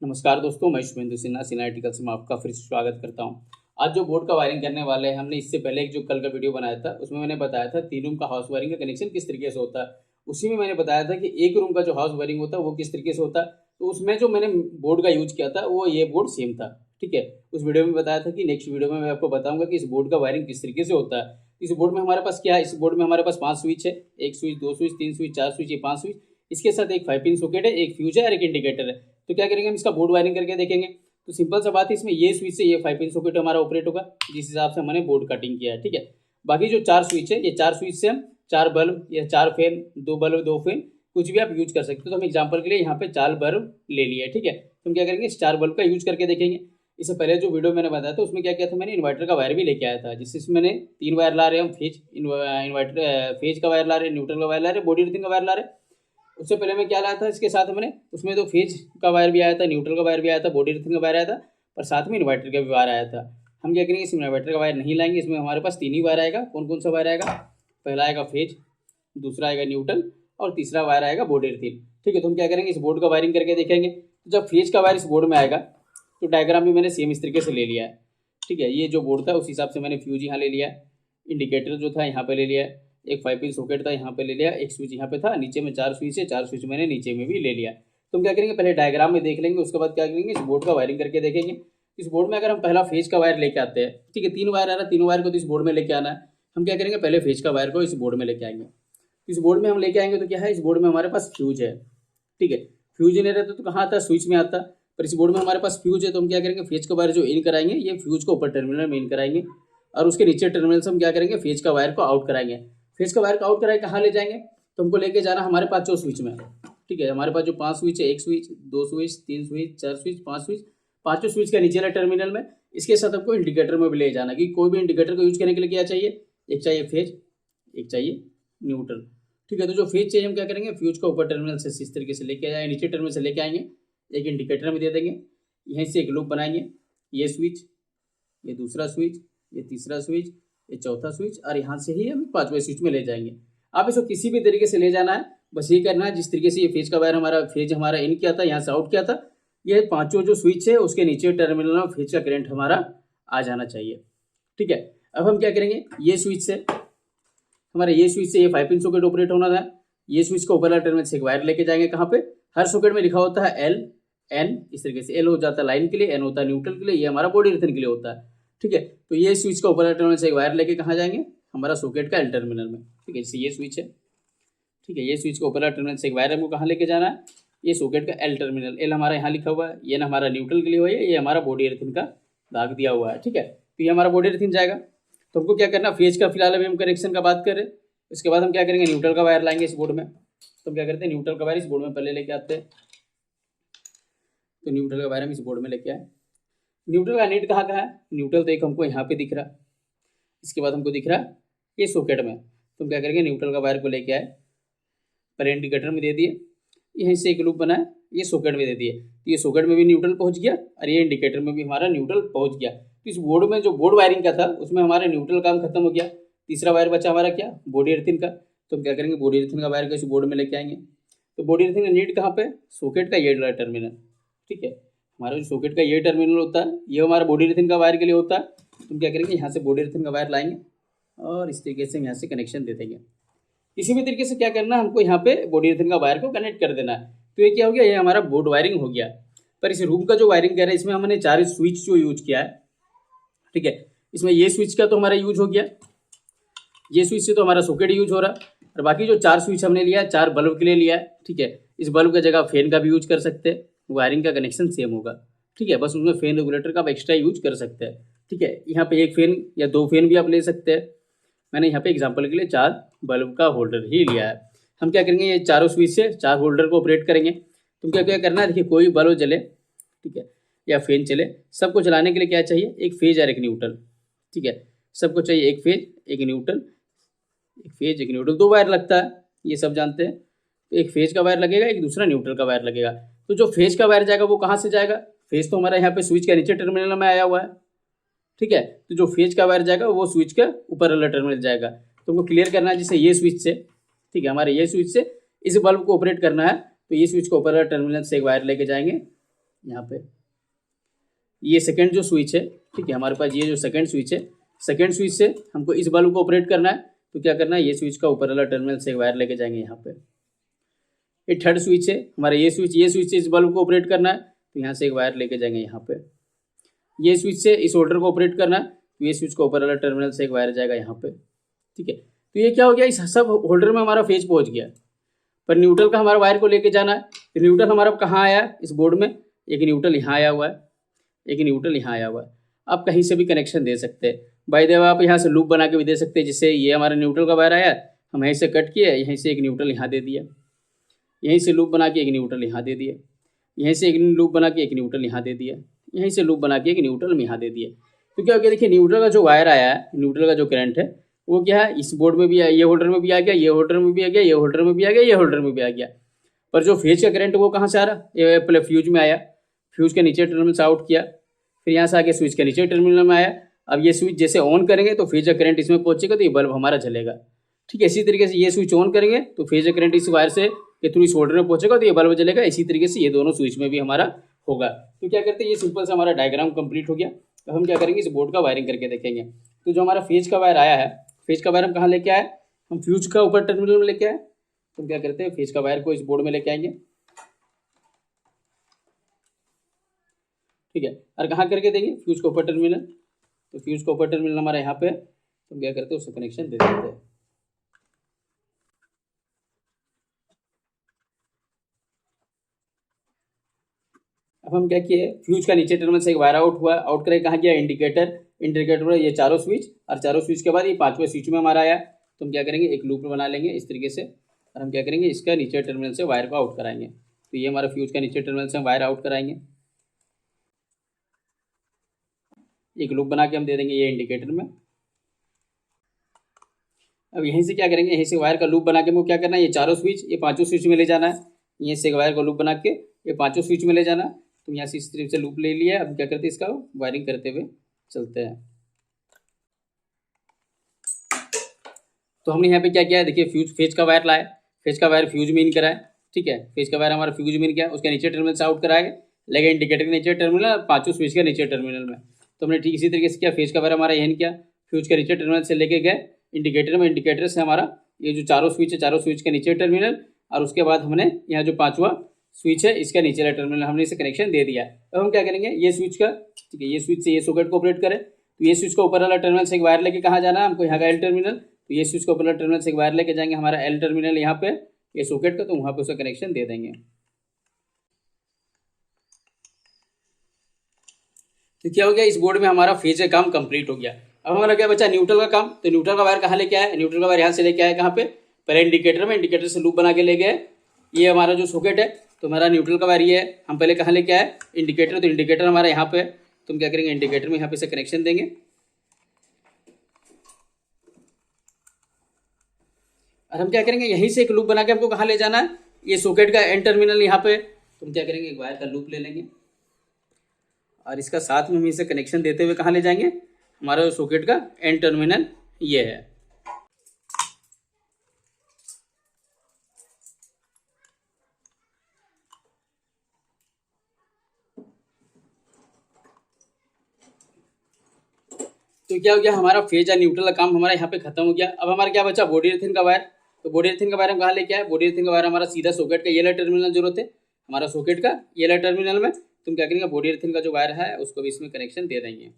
नमस्कार दोस्तों, मैं शुभेंदु सिन्हा सिन्हार्टिकल्स में आपका फिर से स्वागत करता हूं। आज जो बोर्ड का वायरिंग करने वाले हैं, हमने इससे पहले एक जो कल का वीडियो बनाया था उसमें मैंने बताया था 3 रूम का हाउस वायरिंग का कनेक्शन किस तरीके से होता है। उसी में मैंने बताया था कि एक रूम का जो हाउस वायरिंग होता है वो किस तरीके से होता है। तो उसमें जो मैंने बोर्ड का यूज किया था वो ये बोर्ड सेम था। ठीक है, उस वीडियो में बताया था कि नेक्स्ट वीडियो में मैं आपको बताऊंगा कि इस बोर्ड का वायरिंग किस तरीके से होता है। इस बोर्ड में हमारे पास क्या है, इस बोर्ड में हमारे पास 5 स्विच है, 1 स्विच, 2 स्विच, 3 स्विच, 4 स्विच, ये 5 स्विच। इसके साथ एक 5 पिन सॉकेट है, एक फ्यूज है और एक इंडिकेटर है। तो क्या करेंगे, हम इसका बोर्ड वायरिंग करके देखेंगे। तो सिंपल सा बात है, इसमें ये स्विच से ये 5 पिन सॉकेट हमारा ऑपरेट होगा, जिस हिसाब से हमने बोर्ड कटिंग किया है। ठीक है, बाकी जो 4 स्विच है, ये 4 स्विच से हम 4 बल्ब या 4 फैन, 2 बल्ब 2 फैन कुछ भी आप यूज कर सकते हो। तो हम एग्जांपल के लिए यहाँ पे 4 बल्ब ले लिए। ठीक है, तो हम क्या करेंगे, इस 4 बल्ब का यूज करके देखेंगे। इससे पहले जो वीडियो मैंने बताया था उसमें क्या किया था, मैंने इन्वर्टर का वायर भी लेके आया था, जिससे मैंने 3 वायर ला रहे हैं हम, फेज इन्वर्टर फेज का वायर ला रहे हैं, न्यूट्रल का वायर ला रहे हैं, बॉडी अर्थिंग का वायर ला रहे हैं। उससे पहले मैं क्या लाया था इसके साथ मैंने, उसमें तो फेज का वायर भी आया था, न्यूट्रल का वायर भी आया था, बॉडी अर्थिंग का वायर आया था, और साथ में इन्वर्टर का भी वायर आया था। हम क्या करेंगे, इस इन्वर्टर का वायर नहीं लाएंगे। इसमें हमारे पास 3 ही वायर आएगा। कौन कौन सा वायर आएगा, पहला आएगा फेज, दूसरा आएगा न्यूट्रल और तीसरा वायर आएगा बॉडी अर्थिंग। ठीक है, तो हम क्या करेंगे, इस बोर्ड का वायरिंग करके देखेंगे। तो जब फेज का वायर इस बोर्ड में आएगा तो डायग्राम भी मैंने सेम इस तरीके से ले लिया है। ठीक है, ये जो बोर्ड था उस हिसाब से मैंने फ्यूज यहाँ ले लिया, इंडिकेटर जो था यहाँ पे ले लिया, एक 5 पिन सॉकेट था यहाँ पे ले लिया, एक स्विच यहाँ पे था, नीचे में 4 स्विच है, 4 स्विच मैंने नीचे में भी ले लिया। तो हम क्या करेंगे, पहले डायग्राम में देख लेंगे, उसके बाद क्या करेंगे, इस बोर्ड का वायरिंग करके देखेंगे। इस बोर्ड में अगर हम पहला फेज का वायर लेके आते हैं, ठीक है, 3 वायर आ रहा है, 3 वायर को तो इस बोर्ड में लेके आना है। हम क्या करेंगे, पहले फेज का वायर को इस बोर्ड में लेके आएंगे। इस बोर्ड में हम लेके आएंगे तो क्या है, इस बोर्ड में हमारे पास फ्यूज है। ठीक है, फ्यूज नहीं रहता तो कहाँ आता, स्विच में आता, पर इस बोर्ड में हमारे पास फ्यूज है। तो हम क्या करेंगे, फेज का वायर जो इन कराएंगे ये फ्यूज को ऊपर टर्मिनल में इन कराएंगे, और उसके नीचे टर्मिनल से हम क्या करेंगे, फेज का वायर को आउट कराएंगे। फेज का वायर को आउट कराए कहाँ ले जाएंगे, तो हमको लेके जाना हमारे पास जो स्विच में। ठीक है, हमारे पास जो 5 स्विच है, 1 switch, 2 switch, 3 switch, 4 switch, 5 switch, पांचों स्विच का नीचे वाला टर्मिनल में। इसके साथ हमको इंडिकेटर में भी ले जाना, कि कोई भी इंडिकेटर को यूज करने के लिए क्या चाहिए, एक चाहिए फेज, एक चाहिए न्यूट्रल। ठीक है, तो जो फेज चाहिए हम क्या करेंगे, फ्यूज को ऊपर टर्मिनल से इस तरीके से लेके आए, नीचे टर्मिनल से लेके आएंगे, एक इंडिकेटर में दे देंगे, यहीं से एक लूप बनाएंगे, ये स्विच, ये दूसरा स्विच, ये तीसरा स्विच, ये चौथा स्विच, और यहाँ से ही हम 5वें स्विच में ले जाएंगे। आप इसको किसी भी तरीके से ले जाना है, बस ये करना है जिस तरीके से ये फेज का वायर फेज हमारा इन किया था, यहाँ से आउट किया था, ये पांचों जो स्विच है उसके नीचे टर्मिनल में फेज का करंट हमारा आ जाना चाहिए। ठीक है, अब हम क्या करेंगे, ये स्विच से हमारे ये स्विच से ये 5 पिन सॉकेट ऑपरेट होना था। ये स्विच को ऊपर वाला टर्मिनल से एक वायर लेके जाएंगे, कहाँ पे, हर सॉकेट में लिखा होता है एल एन, इस तरीके से एल हो जाता है लाइन के लिए, एन होता है न्यूट्रल के लिए, ये हमारा बॉडी अर्थिंग के लिए होता है। ठीक है, तो ये स्विच का ऊपर वाला टर्मिनल से एक वायर लेके कहाँ जाएंगे, हमारा सॉकेट का एल टर्मिनल में। ठीक है, जैसे ये स्विच है, ठीक है, ये स्विच का ऊपर वाला टर्मिनल से एक वायर हमको कहाँ लेके जाना है, ये सॉकेट का एल टर्मिनल, एल हमारा यहाँ लिखा हुआ है, ये ना हमारा न्यूट्रल के लिए हुआ है, ये हमारा बॉडी अर्थिंग का दाग दिया हुआ है। ठीक है, तो ये हमारा बॉडी अर्थिंग जाएगा। तो हमको क्या करना, फेज का फिलहाल अभी हम कनेक्शन का बात करें, इसके बाद हम क्या करेंगे, न्यूट्रल का वायर लाएंगे इस बोर्ड में। तो हम क्या करते हैं, न्यूट्रल का वायर इस बोर्ड में पहले लेके आते हैं। तो न्यूट्रल का वायर हम इस बोर्ड में लेके आए। न्यूट्रल का नीट कहाँ है, न्यूट्रल तो एक हमको यहाँ पे दिख रहा, इसके बाद हमको दिख रहा ये सॉकेट में। तो हम क्या करेंगे, न्यूट्रल का वायर को लेके आए, पहले इंडिकेटर में दे दिए, यहीं से एक लूप बनाए, ये सॉकेट में दे दिए, तो ये सॉकेट में भी न्यूट्रल पहुंच गया और ये इंडिकेटर में भी हमारा न्यूट्रल पहुंच गया। तो इस बोर्ड में जो बोर्ड वायरिंग का था उसमें हमारा न्यूट्रल काम खत्म हो गया। तीसरा वायर बचा हमारा क्या, बॉडी अर्थिंग का। तो हम क्या करेंगे, बॉडी अर्थिंग का वायर को इस बोर्ड में लेके आएंगे। तो बॉडी अर्थिंग का नीड कहाँ पे, सॉकेट का ये वाला टर्मिनल। ठीक है, हमारा जो सॉकेट का ये टर्मिनल होता है ये हमारा बॉडी अर्थिंग का वायर के लिए होता है। तो हम क्या करेंगे, यहाँ से बॉडी अर्थिंग का वायर लाएंगे और इस तरीके से हम यहाँ से कनेक्शन दे देंगे। किसी भी तरीके से क्या करना है, हमको यहाँ पे बॉडी अर्थिंग का वायर को कनेक्ट कर देना है। तो ये क्या हो गया, ये हमारा बोर्ड वायरिंग हो गया। पर इस रूम का जो वायरिंग कर रहा है इसमें हमने 4 स्विच जो यूज किया है। ठीक है, इसमें ये स्विच का तो हमारा यूज हो गया, ये स्विच से तो हमारा सॉकेट यूज हो रहा, और बाकी जो 4 स्विच हमने लिया है 4 बल्ब के लिए लिया है। ठीक है, इस बल्ब की जगह फैन का भी यूज कर सकते हैं, वायरिंग का कनेक्शन सेम होगा। ठीक है, बस उसमें फैन रेगुलेटर का आप एक्स्ट्रा यूज कर सकते हैं। ठीक है, यहाँ पे एक फैन या 2 फैन भी आप ले सकते हैं। मैंने यहाँ पे एग्जांपल के लिए 4 बल्ब का होल्डर ही लिया है। हम क्या करेंगे, ये चारों स्विच से 4 होल्डर को ऑपरेट करेंगे। तो क्या क्या करना है, देखिए कोई बल्ब जले, ठीक है, या फैन चले, सबको चलाने के लिए क्या चाहिए, एक फेज और एक न्यूट्रल। ठीक है, सबको चाहिए एक फेज एक न्यूट्रल, एक फेज एक न्यूट्रल, 2 वायर लगता है, ये सब जानते हैं। तो एक फेज का वायर लगेगा, एक दूसरा न्यूट्रल का वायर लगेगा। तो जो फेज का वायर जाएगा वो कहाँ से जाएगा, फेज तो हमारा यहाँ पे स्विच का नीचे टर्मिनल में आया हुआ है। ठीक है, तो जो फेज का वायर जाएगा वो स्विच के ऊपर वाला टर्मिनल जाएगा। तो हमको क्लियर करना है, जैसे ये स्विच से, ठीक है, हमारे ये स्विच से इस बल्ब को ऑपरेट करना है, तो ये स्विच को ऊपर वाला टर्मिनल से एक वायर लेके जाएंगे यहाँ पे ये सेकंड जो स्विच है, ठीक है, हमारे पास ये जो सेकंड स्विच है, सेकंड स्विच से हमको इस बल्ब को ऑपरेट करना है, तो क्या करना है, ये स्विच का ऊपर वाला टर्मिनल से वायर लेके जाएंगे यहाँ पे। ये थर्ड स्विच है हमारा, ये स्विच से इस बल्ब को ऑपरेट करना है, तो यहाँ से एक वायर लेके जाएंगे यहाँ पे। ये स्विच से इस होल्डर को ऑपरेट करना है, तो ये स्विच का ऊपर वाला टर्मिनल से एक वायर जाएगा यहाँ पे, ठीक है। तो ये क्या हो गया, इस सब होल्डर में हमारा फेज पहुँच गया, पर न्यूट्रल का हमारा वायर को लेके जाना है। तो न्यूट्रल हमारा कहाँ आया इस बोर्ड में, एक न्यूट्रल यहाँ आया हुआ है, एक न्यूट्रल यहाँ आया हुआ है। आप कहीं से भी कनेक्शन दे सकते हैं, बाय द वे आप यहाँ से लूप बना के भी दे सकते हैं, जिससे ये हमारा न्यूट्रल का वायर आया, हम यहीं से कट किए, यहीं से एक न्यूट्रल यहाँ दे दिया, यहीं से लूप बना के एक न्यूट्रल यहाँ दे दिया, यहीं से एक लूप बना के एक न्यूट्रल यहाँ दे दिया, यहीं से लूप बना के एक न्यूट्रल यहाँ दे दिया। तो क्या हो गया, देखिए न्यूट्रल का जो वायर आया है, न्यूट्रल का जो करंट है वो क्या है, इस बोर्ड में भी आया, ये होल्डर में भी आ गया, ये होल्डर में भी आ गया, ये होल्डर में भी आ गया, ये होल्डर में भी आ गया। पर जो फेज का करंट वो कहाँ से आ रहा, ये पहले फ्यूज में आया, फ्यूज के नीचे टर्मिनल से आउट किया, फिर यहाँ से आके स्विच के नीचे टर्मिनल में आया। अब ये स्विच जैसे ऑन करेंगे तो फेज का करंट इसमें पहुंचेगा, तो ये बल्ब हमारा जलेगा, ठीक है। इसी तरीके से ये स्विच ऑन करेंगे तो फेज का करंट इस वायर से के थ्रू इस होल्डर में पहुंचेगा, तो ये बल्ब जलेगा। इसी तरीके से ये दोनों स्विच में भी हमारा होगा। तो क्या करते हैं, ये सिंपल से हमारा डायग्राम कंप्लीट हो गया। अब हम क्या करेंगे, इस बोर्ड का वायरिंग करके देखेंगे। तो जो हमारा फेज का वायर आया है, फेज का वायर हम कहाँ लेके आए, हम फ्यूज का ऊपर टर्मिनल में लेके आए। तो क्या करते हैं, फेज का वायर को इस बोर्ड में लेके आएंगे, ठीक है, और कहाँ करके देंगे, फ्यूज का ऊपर टर्मिनल। तो फ्यूज का ऊपर टर्मिनल हमारा यहाँ पे, तो क्या करते हैं, उससे कनेक्शन दे देते हैं। अब हम क्या किए, फ्यूज का नीचे टर्मिनल से एक वायर आउट हुआ, आउट करके कहाँ गया, इंडिकेटर, इंडिकेटर पर ये चारों स्विच, और चारों स्विच के बाद ये पांचवें स्विच में हमारा आया। तो हम क्या करेंगे, एक लूप बना लेंगे इस तरीके से, और हम क्या करेंगे, इसका नीचे टर्मिनल से वायर को आउट कराएंगे। तो ये हमारा फ्यूज का नीचे टर्मिनल से हम वायर आउट कराएंगे, एक लूप बना के हम दे देंगे ये इंडिकेटर में। अब यहीं से क्या करेंगे, यहीं से वायर का लूप बना के हमको क्या करना है, ये चारों स्विच, ये पांचों स्विच में ले जाना है। यहीं से वायर का लूप बना के ये पांचों स्विच में ले जाना। तो यहाँ से इस तरफ से लूप ले लिया। अब क्या करते हैं, इसका वायरिंग करते हुए चलते हैं। तो हमने यहाँ पे क्या किया है, देखिए फेज का वायर लाए, फेज का वायर फ्यूज में इन कराए, ठीक है, फेज का वायर हमारा फ्यूज में इन किया, उसके नीचे टर्मिनल से आउट कराएंगे, लगे इंडिकेटर के नीचे टर्मिनल, पांचों स्विच के नीचे टर्मिनल में। तो हमने ठीक इसी तरीके से किया, फेज का वायर हमारा यही किया, फ्यूज के नीचे टर्मिनल से लेके गए इंडिकेटर में, इंडिकेटर से हमारा ये जो चारों स्विच है, चारों स्विच के नीचे टर्मिनल, और उसके बाद हमने यहाँ जो पांचवा स्विच है इसका नीचे वाला टर्मिनल हमने इसे कनेक्शन दे दिया। अब हम क्या करेंगे, ये स्विच का, ठीक है, ये स्विच से ये सॉकेट को ऑपरेट करें। तो ये स्विच का ऊपर वाला टर्मिनल से एक वायर लेके कहाँ जाना है हमको, यहाँ का एल टर्मिनल। तो ये स्विच का ऊपर वाला टर्मिनल से एक वायर लेके जाएंगे हमारा एल टर्मिनल यहाँ पे, ये सॉकेट का, तो वहाँ पे उसका कनेक्शन दे देंगे। तो क्या हो गया, इस बोर्ड में हमारा फेज का काम कंप्लीट हो गया। अब हमारा क्या बचा, न्यूट्रल का काम। तो न्यूट्रल का वायर कहाँ लेके आए, न्यूट्रल का वायर यहाँ से लेके आए कहाँ पे, पहले इंडिकेटर में, इंडिकेटर से लूप बना के ले गए। ये हमारा जो सॉकेट है, तो हमारा न्यूट्रल का वायर ये है, हम पहले कहाँ लेके आए, इंडिकेटर। तो इंडिकेटर हमारा यहाँ पे, तुम क्या करेंगे, इंडिकेटर में यहाँ पे से कनेक्शन देंगे, और हम क्या करेंगे, यहीं से एक लूप बना के हमको कहाँ ले जाना है, ये सॉकेट का एन टर्मिनल यहाँ पे। तुम क्या करेंगे, एक वायर का लूप ले लेंगे, और इसका साथ में हम इसे कनेक्शन देते हुए कहाँ ले जाएंगे, हमारा जो सॉकेट का एन टर्मिनल ये है। तो क्या हो गया, हमारा फेज या न्यूट्रल का काम हमारा यहाँ पे खत्म हो गया। अब हमारा क्या बचा, बॉडी अर्थिंग का वायर। तो बॉडी अर्थिंग का वायर हम कहाँ लेके आए, बॉडी अर्थिंग का वायर हमारा सीधा सॉकेट का ये वाला टर्मिनल जरूरत है, हमारा सॉकेट का ये वाला टर्मिनल में। तुम क्या करेंगे, बॉडी अर्थिंग का जो वायर है उसको भी इसमें कनेक्शन दे देंगे।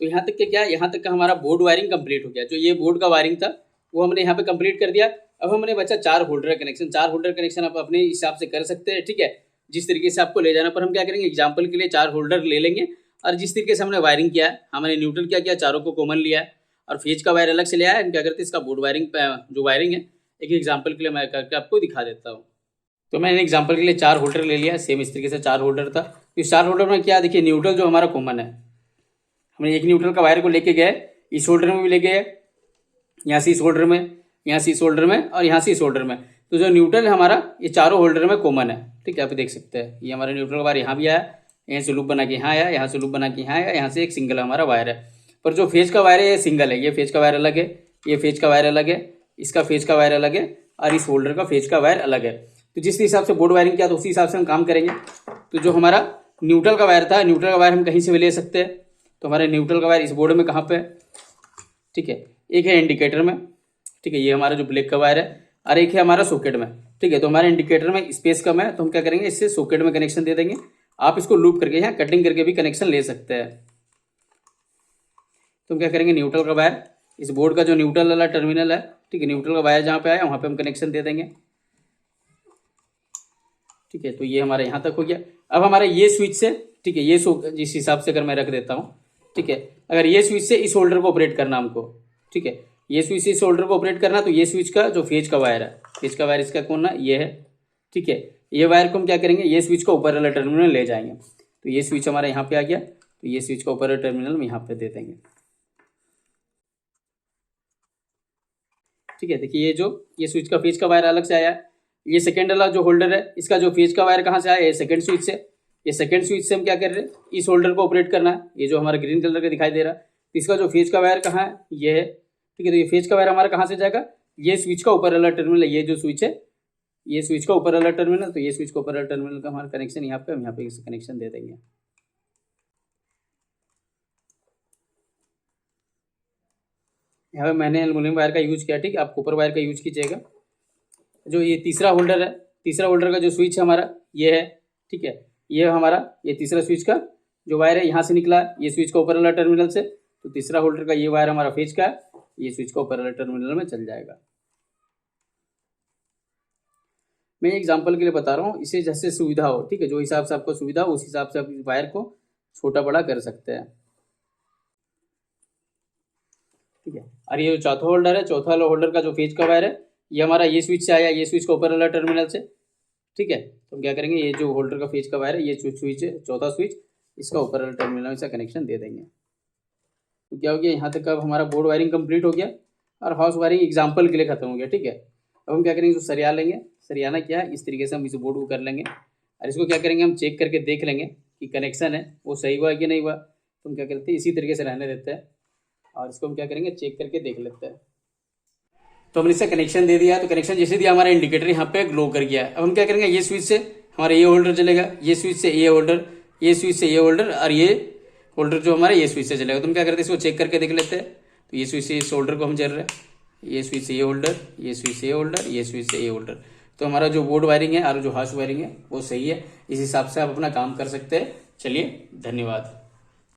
तो यहाँ तक के क्या, यहाँ तक का हमारा बोर्ड वायरिंग कंप्लीट हो गया। जो ये बोर्ड का वायरिंग था वो हमने यहाँ पे कंप्लीट कर दिया। अब हमने बचा 4 होल्डर कनेक्शन। 4 होल्डर कनेक्शन आप अपने हिसाब से कर सकते हैं, ठीक है, जिस तरीके से आपको ले जाना। पर हम क्या करेंगे, एग्जाम्पल के लिए 4 होल्डर ले लेंगे, और जिस तरीके से हमने वायरिंग किया है, हमने न्यूट्रल क्या किया, चारों को कॉमन लिया है, और फेज का वायर अलग से लिया है। हम क्या करते हैं, इसका बोर्ड वायरिंग जो वायरिंग है, एक एग्जाम्पल के लिए मैं करके आपको दिखा देता हूँ। तो मैंने एग्जाम्पल के लिए 4 होल्डर ले लिया, सेम इस तरीके से 4 होल्डर था। तो इस 4 होल्डर में क्या, देखिए न्यूट्रल जो हमारा कॉमन है, हमने एक न्यूट्रल का वायर को लेके गए, इस होल्डर में भी ले गए, यहाँ से इस होल्डर में, यहाँ से इस होल्डर में, और यहाँ से इस होल्डर में। तो जो न्यूट्रल है हमारा, ये चारों होल्डर में कॉमन है, ठीक है, आप देख सकते हैं। ये हमारा न्यूट्रल का वायर यहाँ भी आया, यहाँ से लूप बना के यहाँ आया, यहाँ से लूप बना के यहाँ आया, यहाँ से एक सिंगल हमारा वायर है। पर जो फेज का वायर है ये सिंगल है, ये फेज का वायर अलग है, ये फेज का वायर अलग है, इसका फेज का वायर अलग है और इस होल्डर का फेज का वायर अलग है। तो जिस हिसाब से बोर्ड वायरिंग किया तो उसी हिसाब से हम काम करेंगे। तो जो हमारा न्यूट्रल का वायर था, न्यूट्रल का वायर हम कहीं से भी ले सकते हैं। तो हमारे न्यूट्रल का वायर इस बोर्ड में कहाँ पे है, ठीक है, एक है इंडिकेटर में, ठीक है, ये हमारा जो ब्लैक का वायर है, और एक है हमारा सॉकेट में, ठीक है। तो हमारे इंडिकेटर में स्पेस कम है, तो हम क्या करेंगे, इससे सॉकेट में कनेक्शन दे देंगे। आप इसको लूप करके यहाँ कटिंग करके भी कनेक्शन ले सकते हैं। तो हम क्या करेंगे, न्यूट्रल का वायर इस बोर्ड का जो न्यूट्रल वाला टर्मिनल है, ठीक है, न्यूट्रल का वायर जहाँ पे आया वहाँ पे हम कनेक्शन दे देंगे, ठीक है। तो ये हमारा यहाँ तक हो गया। अब हमारा ये स्विच से, ठीक है, ये जिस हिसाब से अगर मैं रख देता हूँ, ठीक है, अगर ये स्विच से इस होल्डर को ऑपरेट करना हमको, ठीक है, ये स्विच से इस होल्डर को ऑपरेट करना, तो ये स्विच का जो फेज का वायर है, फेज का वायर इसका कौन है, ये है, ठीक है। ये वायर को हम क्या करेंगे, ये स्विच का ऊपर वाला टर्मिनल ले जाएंगे। तो ये स्विच हमारा यहाँ पे आ गया, तो ये स्विच का ऊपर वाला टर्मिनल हम यहाँ पे दे देंगे, ठीक है। देखिए ये स्विच का फेज का वायर अलग से आया, ये सेकेंड वाला जो होल्डर है इसका जो फेज का वायर कहाँ से आया, ये सेकेंड स्विच से। ये सेकेंड स्विच से हम क्या कर रहे हैं, इस होल्डर को ऑपरेट करना है, ये जो हमारा ग्रीन कलर का दिखाई दे रहा है। तो इसका जो फेज का वायर कहाँ है, ये है, ठीक है। तो ये फेज का वायर हमारा कहाँ से जाएगा, ये स्विच का ऊपर वाला टर्मिनल है, ये जो स्विच है, ये स्विच का ऊपर वाला टर्मिनल। तो ये स्विच का ऊपर वाला टर्मिनल का हमारा कनेक्शन यहाँ पे, हम यहाँ पे इसे कनेक्शन दे देंगे। यहाँ पे मैंने एल्युमिनियम वायर का यूज किया, ठीक है, आप कॉपर वायर का यूज कीजिएगा। जो ये तीसरा होल्डर है, तीसरा होल्डर का जो स्विच है हमारा ये है, ठीक है, ये हमारा ये तीसरा स्विच का जो वायर है यहाँ से निकला है, ये स्विच का ऊपर वाला टर्मिनल से। तो तीसरा होल्डर का ये वायर हमारा फेज का है, ये स्विच का ऊपर वाला टर्मिनल में चल जाएगा। मैं एग्जांपल के लिए बता रहा हूँ, इसे जैसे सुविधा हो, ठीक है, जो हिसाब से आपको सुविधा हो उस हिसाब से आप इस वायर को छोटा बड़ा कर सकते हैं, ठीक है। और ये जो चौथा होल्डर है, चौथा वाला होल्डर का जो फेज का वायर है, ये हमारा ये स्विच से आया, ये स्विच का ऊपर वाला टर्मिनल से, ठीक है। तो हम क्या करेंगे, ये जो होल्डर का फेज का वायर है, ये स्विच है, चौथा स्विच, इसका ऊपर वाला टर्मिनल से कनेक्शन दे देंगे। तो क्या हो गया, यहाँ तक अब हमारा बोर्ड वायरिंग कंप्लीट हो गया और हाउस वायरिंग एग्जाम्पल के लिए खत्म हो गया, ठीक है। अब हम क्या करेंगे, जो सरिया लेंगे, सरियाना क्या है, इस तरीके से हम इस बोर्ड को कर लेंगे और इसको क्या करेंगे, हम चेक करके देख लेंगे कि कनेक्शन है वो सही हुआ कि नहीं हुआ। तो हम क्या करते हैं, इसी तरीके से रहने देते हैं और इसको हम क्या करेंगे, चेक करके देख लेते हैं। तो हमने इससे कनेक्शन दे दिया, तो कनेक्शन जैसे दिया हमारा इंडिकेटर यहाँ पे ग्लो कर गया। अब हम क्या करेंगे, ये स्विच से हमारा ये होल्डर चलेगा, ये स्विच से ये होल्डर, ये स्विच से ये होल्डर और ये होल्डर जो हमारा ये स्विच से चलेगा। तो हम क्या करते हैं, इसको चेक करके देख लेते हैं। तो ये स्विच से इस होल्डर को हम चल रहे हैं, ये स्विच से ये होल्डर, ये स्विच से ये होल्डर, ये स्विच से ये होल्डर। तो हमारा जो बोर्ड वायरिंग है और जो हाउस वायरिंग है वो सही है। इस हिसाब से आप अपना काम कर सकते हैं। चलिए, धन्यवाद।